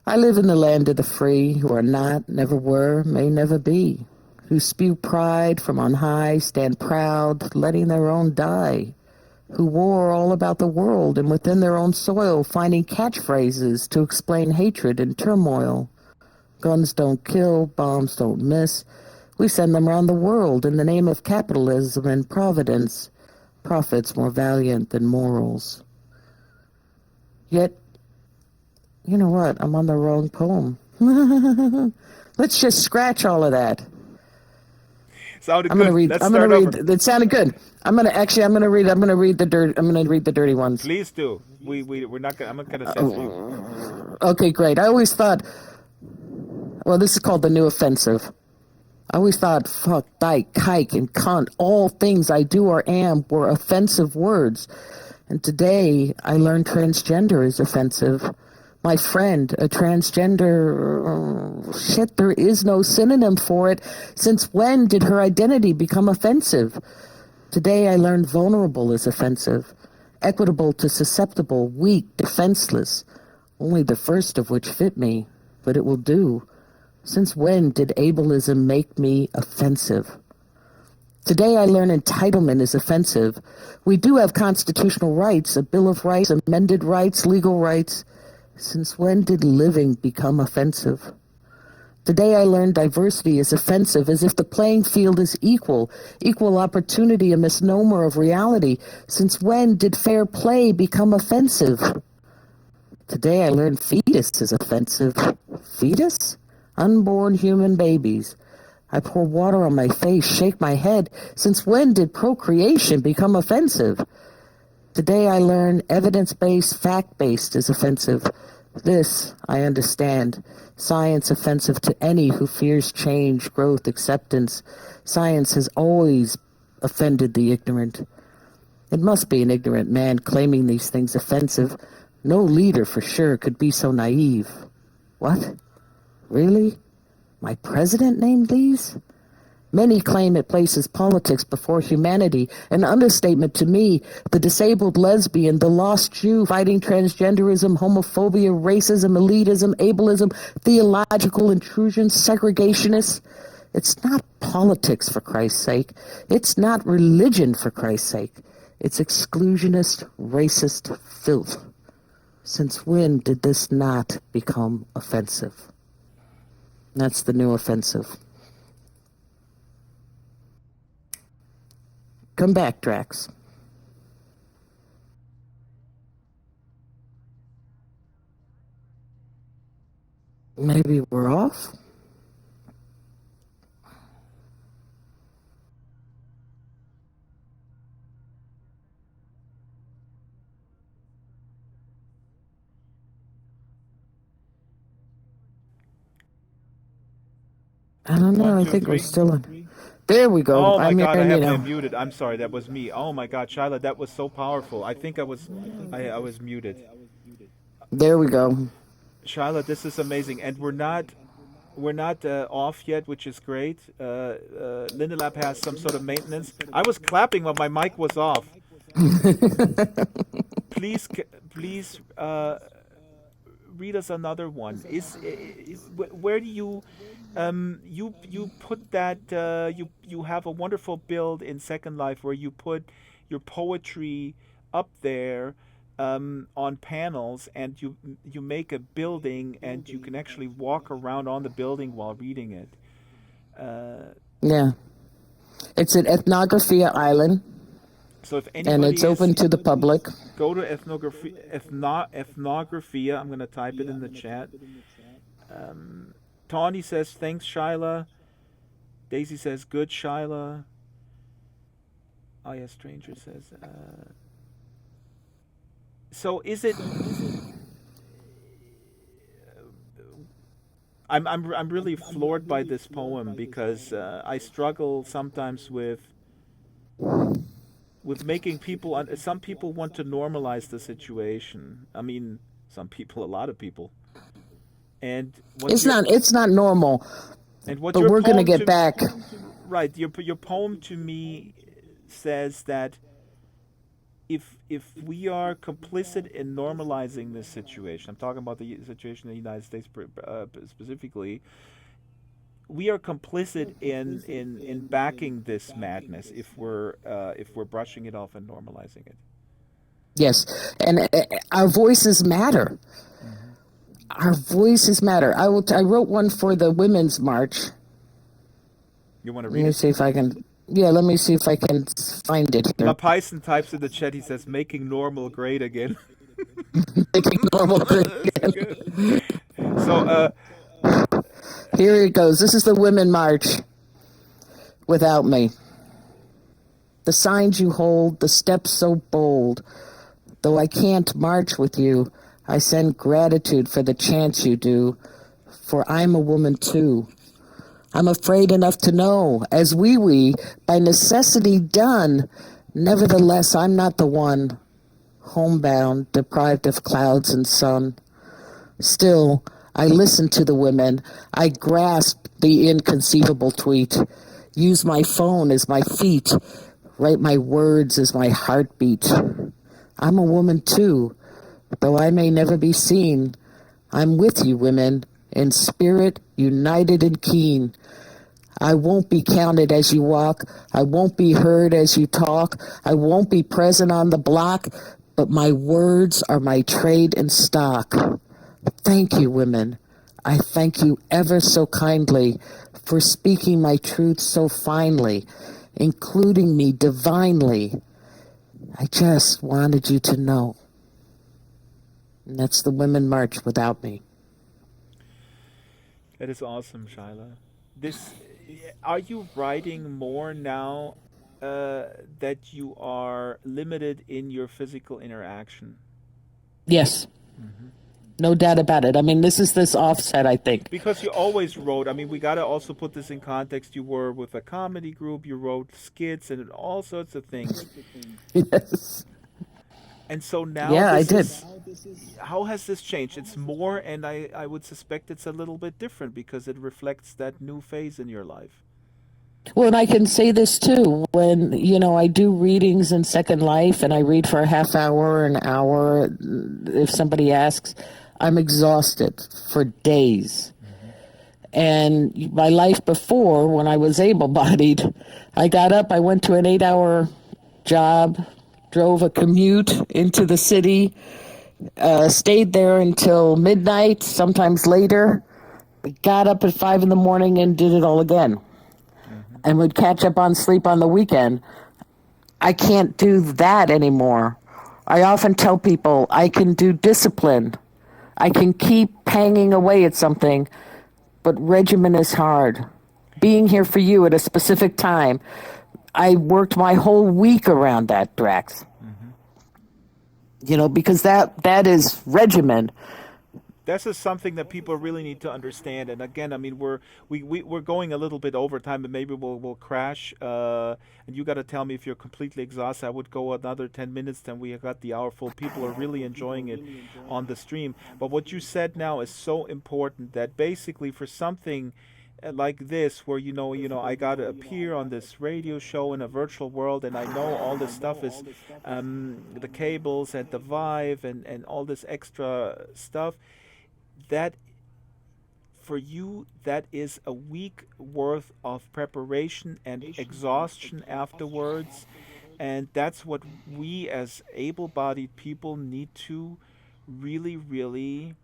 I live in the land of the free, who are not, never were, may never be, who spew pride from on high, stand proud, letting their own die, who war all about the world and within their own soil, finding catchphrases to explain hatred and turmoil. Guns don't kill, bombs don't miss. We send them around the world in the name of capitalism and providence, profits more valiant than morals. Yet, you know what? I'm on the wrong poem. Let's just scratch all of that. Sounded I'm good. gonna read. Let's I'm gonna start read. over. It sounded good. I'm gonna read. I'm gonna read the dirt. I'm gonna read the dirty ones. Please do. We're not gonna. I'm not gonna censor you. Okay, great. I always thought. Well, this is called the new offensive. I always thought fuck, dyke, kike, and cunt, all things I do or am, were offensive words. And today I learned transgender is offensive. My friend, a transgender, shit, there is no synonym for it. Since when did her identity become offensive? Today I learned vulnerable is offensive, equitable to susceptible, weak, defenseless, only the first of which fit me, but it will do. Since when did ableism make me offensive? Today I learn entitlement is offensive. We do have constitutional rights, a Bill of Rights, amended rights, legal rights. Since when did living become offensive? Today I learned diversity is offensive, as if the playing field is equal. Equal opportunity a misnomer of reality. Since when did fair play become offensive? Today I learned fetus is offensive. Fetus? Unborn human babies. I pour water on my face, shake my head. Since when did procreation become offensive? Today I learn evidence-based, fact-based is offensive. This I understand. Science offensive to any who fears change, growth, acceptance. Science has always offended the ignorant. It must be an ignorant man claiming these things offensive. No leader for sure could be so naive. What? Really? My president named these? Many claim it places politics before humanity, an understatement to me. The disabled lesbian, the lost Jew, fighting transgenderism, homophobia, racism, elitism, ableism, theological intrusion, segregationists. It's not politics, for Christ's sake. It's not religion, for Christ's sake. It's exclusionist, racist filth. Since when did this not become offensive? That's the new offensive. Come back, Drax. Maybe we're off? I don't know. One, I two, think we're three. still on. There we go. Oh my God, I you have know. been muted. I'm sorry, that was me. Oh my God, Shyla, that was so powerful. I think I was muted. There we go. Shyla, this is amazing, and we're not off yet, which is great. Lindelab has some sort of maintenance. I was clapping when my mic was off. Please, please read us another one. Where do you you put that you have a wonderful build in Second Life where you put your poetry up there on panels, and you make a building, and you can actually walk around on the building while reading it. Yeah. It's an ethnography island, So if and it's anybody is open to the public. go to ethnographia. I'm gonna type it in the chat. Tawny says thanks, Shyla. Daisy says good, Shyla. Oh yeah, Stranger says. So is it? I'm really floored by this poem because I struggle sometimes with making people. Some people want to normalize the situation. I mean, some people, a lot of people. And what your It's not normal, what but your we're going to poem get to back. right your poem to me says that if we are complicit in normalizing this situation, I'm talking about the situation in the United States specifically, we are complicit in backing this madness if we're brushing it off and normalizing it. Yes. And our voices matter. Hmm. Our voices matter. I wrote one for the Women's March. You want to Let read me it? see if I can. Yeah, let me see if I can find it here. Python types in the chat. He says, "Making normal great again." Making normal That's again. good. So, Here it goes. This is the Women March without me. The signs you hold, the steps so bold. Though I can't march with you, I send gratitude for the chance you do. For I'm a woman too. I'm afraid enough to know, as we, by necessity done. Nevertheless, I'm not the one, homebound, deprived of clouds and sun. Still, I listen to the women. I grasp the inconceivable tweet. Use my phone as my feet. Write my words as my heartbeat. I'm a woman too, though I may never be seen. I'm with you, women, in spirit, united and keen. I won't be counted as you walk. I won't be heard as you talk. I won't be present on the block, but my words are my trade and stock. Thank you, women. I thank you ever so kindly for speaking my truth so finely, including me divinely. I just wanted you to know. And that's the Women March without me. That is awesome, Shyla. This, are you writing more now that you are limited in your physical interaction? Yes, Hmm. no doubt about it. I mean, this offset, I think. Because you always wrote, I mean, we got to also put this in context. You were with a comedy group, you wrote skits and all sorts of things. Yes. And so now Yeah, I this did. is, how has this changed? It's more, and I would suspect it's a little bit different because it reflects that new phase in your life. Well, and I can say this too. When, I do readings in Second Life and I read for a half hour, an hour, if somebody asks, I'm exhausted for days. Hmm. And my life before, when I was able bodied, I got up, I went to an 8 hour job, drove a commute into the city, stayed there until midnight, sometimes later, got up at 5 in the morning and did it all again, Hmm. and would catch up on sleep on the weekend. I can't do that anymore. I often tell people I can do discipline. I can keep hanging away at something, but regimen is hard. Being here for you at a specific time, I worked my whole week around that, Drax. Hmm. Because that is regimen. This is something that people really need to understand. And again, I mean, we're going a little bit over time, and maybe we'll crash. And you got to tell me if you're completely exhausted. I would go another 10 minutes. Then we got the hour full. People are really enjoying it on the stream. But what you said now is so important that basically for something like this, where I got to appear on this radio show in a virtual world, and I know all this stuff is the cables and the Vive and all this extra stuff that for you that is a week worth of preparation and exhaustion afterwards, and that's what we as able-bodied people need to really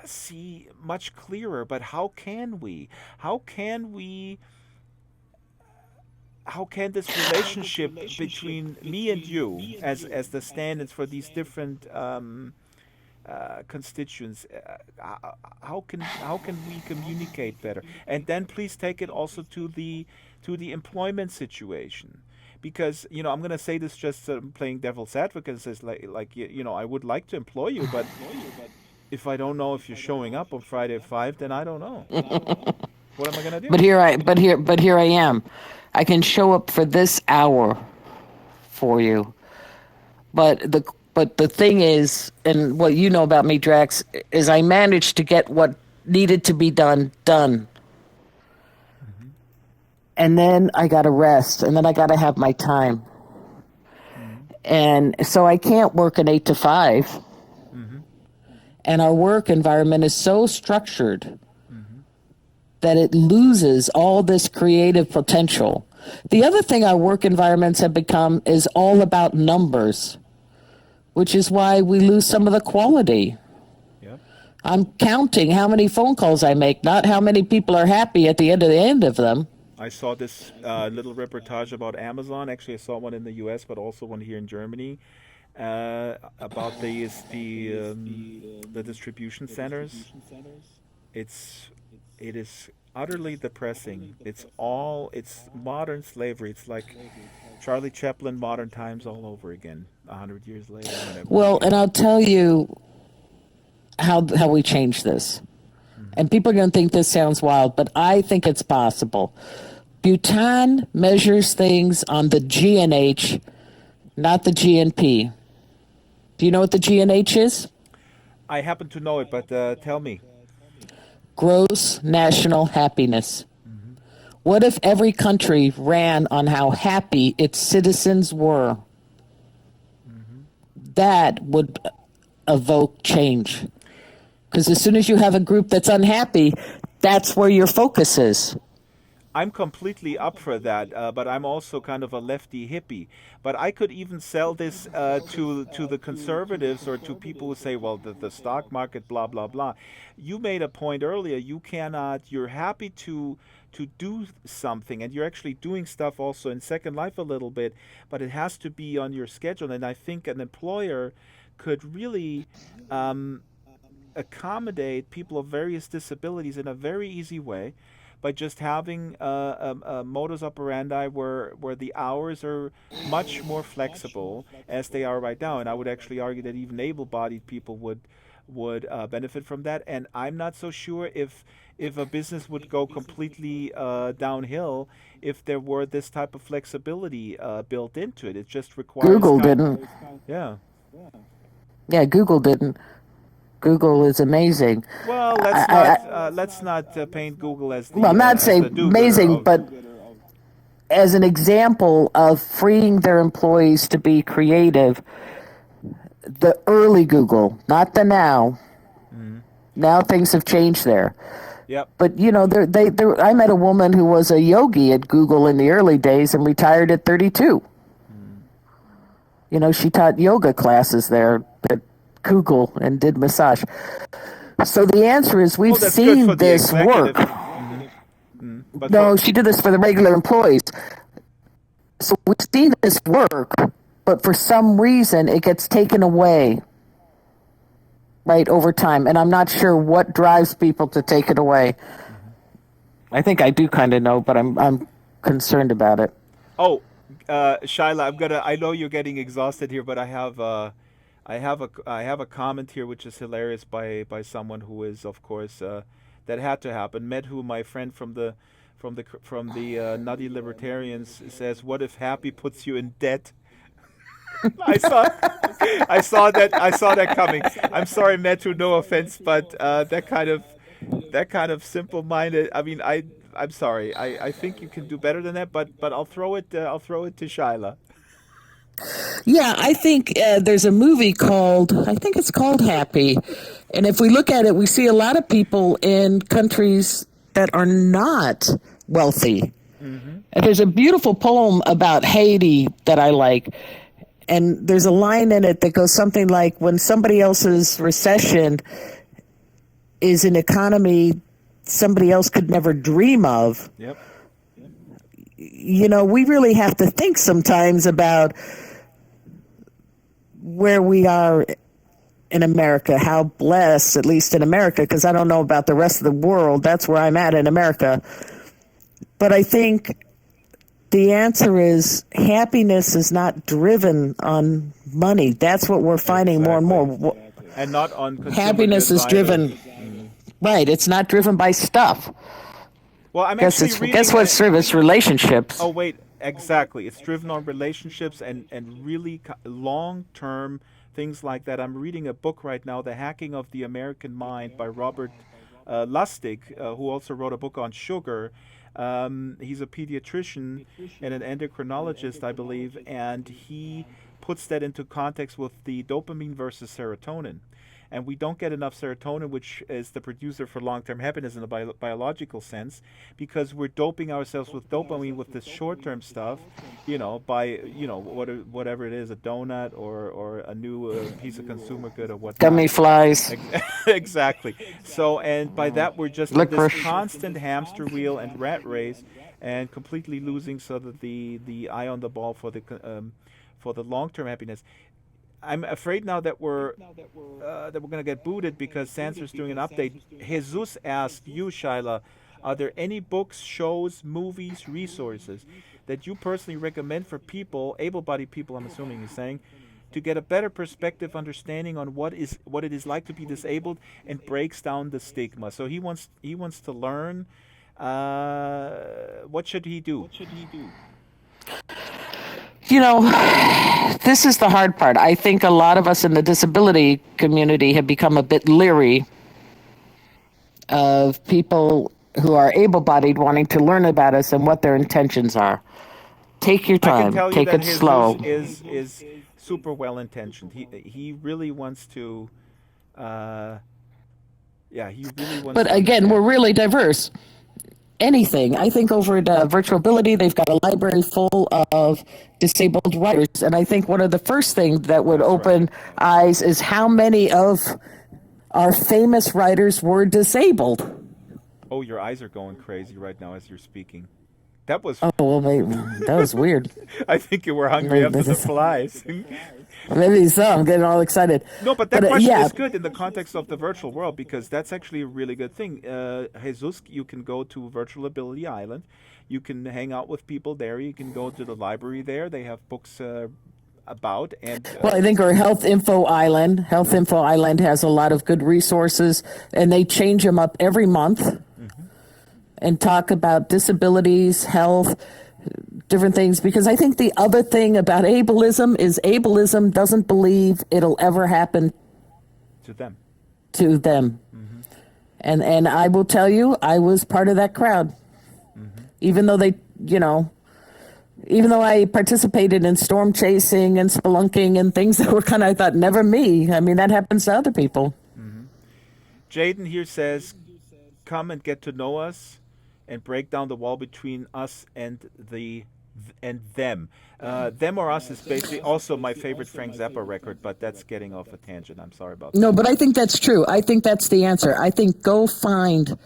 see much clearer. But how can we how can this relationship between me and you as the stand-ins for these different constituents, how can we communicate better? And then please take it also to the employment situation, because I'm going to say this just playing devil's advocate, says like I would like to employ you, but if I don't know if you're showing up on Friday at 5, then I don't know what am I going to do. But here I am. I can show up for this hour for you. But the thing is, and what you know about me, Drax, is I managed to get what needed to be done. Hmm. And then I got to rest, and then I got to have my time. Hmm. And so I can't work an 8 to 5. Hmm. And our work environment is so structured Hmm. that it loses all this creative potential. The other thing our work environments have become is all about numbers, which is why we lose some of the quality. Yep. I'm counting how many phone calls I make, not how many people are happy at the end of them. I saw this little reportage about Amazon. Actually, I saw one in the U.S., but also one here in Germany, about the distribution centers. It's it is utterly depressing. It's modern slavery. It's like Charlie Chaplin, modern times all over again, 100 years later, whatever. Well, and I'll tell you how we change this. Hmm. And people are going to think this sounds wild, but I think it's possible. Bhutan measures things on the GNH, not the GNP. Do you know what the GNH is? I happen to know it, but tell me. Gross national happiness. Hmm. What if every country ran on how happy its citizens were? Hmm. That would evoke change. Because as soon as you have a group that's unhappy, that's where your focus is. I'm completely up for that, but I'm also kind of a lefty hippie. But I could even sell this to the conservatives or to people who say, well, the stock market, blah blah blah. You made a point earlier. You cannot. You're happy to do something, and you're actually doing stuff also in Second Life a little bit, but it has to be on your schedule. And I think an employer could really accommodate people of various disabilities in a very easy way by just having a modus operandi where the hours are much more flexible as they are right now. And I would actually argue that even able-bodied people would benefit from that. And I'm not so sure if a business would go completely downhill if there were this type of flexibility built into it. It just requires Google kind. didn't. Yeah. Yeah, Google didn't. Google is amazing. Well, let's not paint Google Well, not as say the do-gooder amazing, of. but as an example of freeing their employees to be creative, the early Google, not the now. Mhm. Now things have changed there. Yep. But you know, I met a woman who was a yogi at Google in the early days and retired at 32. Mm. You know, she taught yoga classes there at Google and did massage. So the answer is we've Well, that's good for seen the this work. executive. Hmm. Mm. But for. No, she did this for the regular employees. So we've seen this work, but for some reason it gets taken away, right, over time. And I'm not sure what drives people to take it away. Mhm. I think I do kind of know, but I'm concerned about it. Oh, Shyla, I'm gonna. I know you're getting exhausted here, but I have a comment here which is hilarious by someone who is, of course, that had to happen. Med, who my friend from the Nutty Libertarians says, "What if happy puts you in debt?" I saw, I saw that coming. I'm sorry, Metu, no offense, but that kind of simple-minded. I mean, I'm sorry. I think you can do better than that, but I'll throw it to Shyla. Yeah, I think there's a movie called, I think it's called Happy. And if we look at it, we see a lot of people in countries that are not wealthy. Mm-hmm. And there's a beautiful poem about Haiti that I like. And there's a line in it that goes something like, when somebody else's recession is an economy somebody else could never dream of, Yep. you know, we really have to think sometimes about where we are in America, how blessed, at least in America, because I don't know about the rest of the world. That's where I'm at in America. But I think the answer is happiness is not driven on money. That's what we're finding more and Exactly. more. And not on consumer Happiness goods is either. driven, right? It's not driven by stuff. Well, I'm actually Guess reading what's driven? It's relationships. oh wait, exactly. It's driven on relationships and really long-term things like that. I'm reading a book right now, The Hacking of the American Mind by Robert Lustig, who also wrote a book on sugar. He's a pediatrician and an endocrinologist, I believe, and he puts that into context with the dopamine versus serotonin. And we don't get enough serotonin, which is the producer for long-term happiness in a biological sense, because we're doping ourselves with dopamine with this short-term stuff, by whatever it is, a donut or a new piece of consumer good or whatnot. Gummy flies, Exactly. So, and by that we're just in this licorice. constant hamster wheel and rat race, and completely losing so that the eye on the ball for the long-term happiness. I'm afraid now that we're gonna get booted because Sansar's doing an update. Jesus asked you, Shyla, are there any books, shows, movies, resources that you personally recommend for people, able-bodied people, I'm assuming he's saying, to get a better perspective, understanding on what it is like to be disabled, and breaks down the stigma. So he wants to learn. What should he do? You know, this is the hard part. I think a lot of us in the disability community have become a bit leery of people who are able-bodied wanting to learn about us and what their intentions are. Take your I can time. tell you Take that it Jesus slow. is super well intentioned. He really wants to. Yeah, he really wants But to again, we're understand. really diverse. anything. I think over at Virtual Ability, they've got a library full of disabled writers. And I think one of the first things that would That's right. open eyes is how many of our famous writers were disabled. Oh, your eyes are going crazy right now as you're speaking. That was. Oh, well, maybe, that was weird. I think you were hungry Maybe, after the flies. maybe so. I'm getting all excited. No, but But that question yeah, is good in the context of the virtual world because that's actually a really good thing. Jesus, you can go to Virtual Ability Island. You can hang out with people there. You can go to the library there. They have books about and well, I think our Health Info Island has a lot of good resources, and they change them up every month mhm. and talk about disabilities, health, different things. Because I think the other thing about ableism is ableism doesn't believe it'll ever happen To them. to them. Hmm. And I will tell you, I was part of that crowd. Hmm. Even though even though I participated in storm chasing and spelunking and things that were kind of, I thought, never me. I mean, that happens to other people. Hmm. Jaden here says, "Come and get to know us, and break down the wall between us and them." Them or us is basically also my favorite Frank Zappa record, but that's getting off a tangent. I'm sorry about No, that. but I think that's true. I think that's the answer. I think go find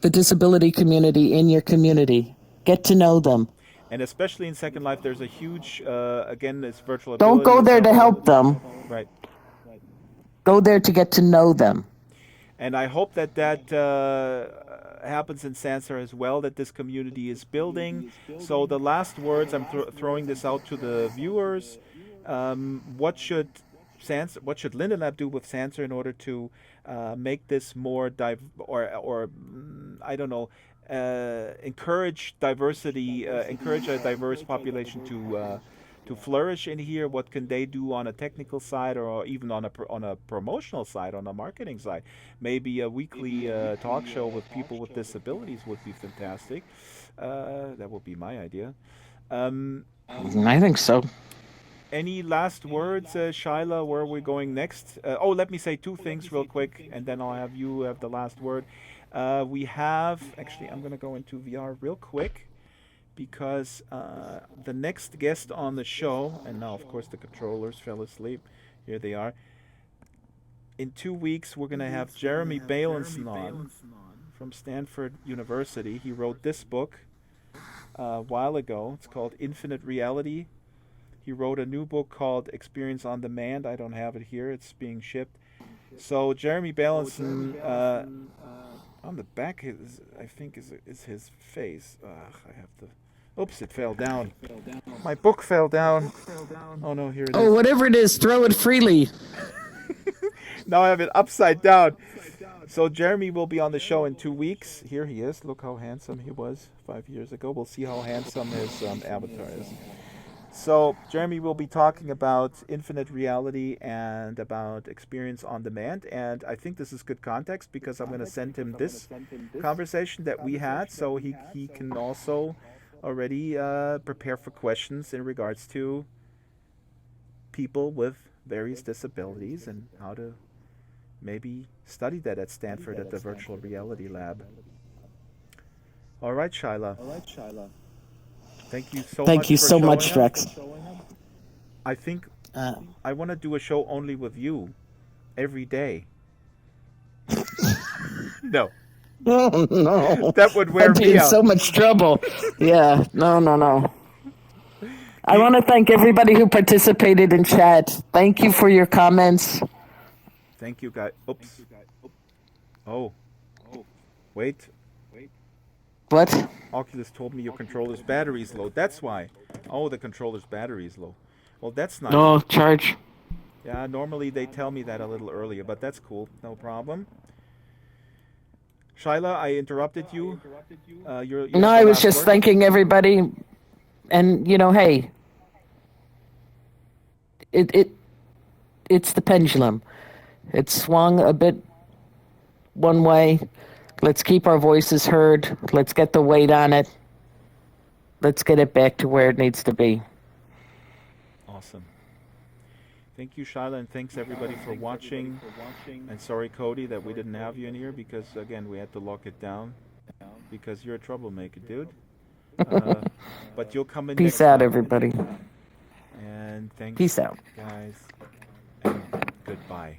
the disability community in your community. Get to know them. And especially in Second Life, there's a huge, again, this virtual Don't ability go is there to all help them. right. Go there to get to know them. And I hope that happens in Sansar as well, that this community is building. So the last words, I'm throwing this out to the viewers. What should what should Linda Lab do with Sansar in order to make this more I don't know, encourage diversity, encourage a diverse population to flourish in here? What can they do on a technical side, or even on on a promotional side, on a marketing side? Maybe a weekly talk show with people with disabilities would be fantastic. That would be my idea. Um, I think so. any last words, Shyla? Where are we going next? Oh, let me say two things real quick, and then I'll have you have the last word. We have actually, I'm going to go into VR real quick because the next guest on the show, and now of course the controllers fell asleep. Here they are. In 2 weeks, we're going to have Jeremy Balanson on from Stanford University. He wrote this book a while ago. It's called Infinite Reality. He wrote a new book called Experience on Demand. I don't have it here. It's being shipped. So Jeremy Balanson, on the back, I think is his face. I have to. Oops! It fell down. My book fell down. Oh no! Here it Oh, is. whatever it is, throw it freely. Now I have it upside down. So Jeremy will be on the show in 2 weeks. Here he is. Look how handsome he was 5 years ago. We'll see how handsome his avatar is. So Jeremy will be talking about infinite reality and about experience on demand. And I think this is good context because I'm going to send him this conversation that we had, so he can also already prepare for questions in regards to people with various disabilities and how to maybe study that at Stanford at the Virtual Reality Lab. All right, Shyla. Thank you so Thank much you for so showing much, up. Drax. I think Uh, I want to do a show only with you every day. No, oh, no. that would wear I'd be me in out. so much trouble. Yeah, no, no, no. I want to thank everybody who participated in chat. Thank you for your comments. Thank you, guys. Oops. Oh, wait. What? Oculus told me your controller's battery is low. That's why. Oh, the controller's battery is low. Well, that's nice. No, charge. Yeah, normally they tell me that a little earlier, but that's cool. No problem. Shyla, I interrupted you. You No, have the I was last just word. thanking everybody. And, hey, it it's the pendulum. It swung a bit one way. Let's keep our voices heard. Let's get the weight on it. Let's get it back to where it needs to be. Awesome. Thank you, Shyla, and thanks everybody for watching. And sorry, Cody, that we didn't have you in here because, again, we had to lock it down. because you're a troublemaker, dude. Uh, but you'll come in Peace next out, time. everybody. And thanks, Peace out. guys, and goodbye.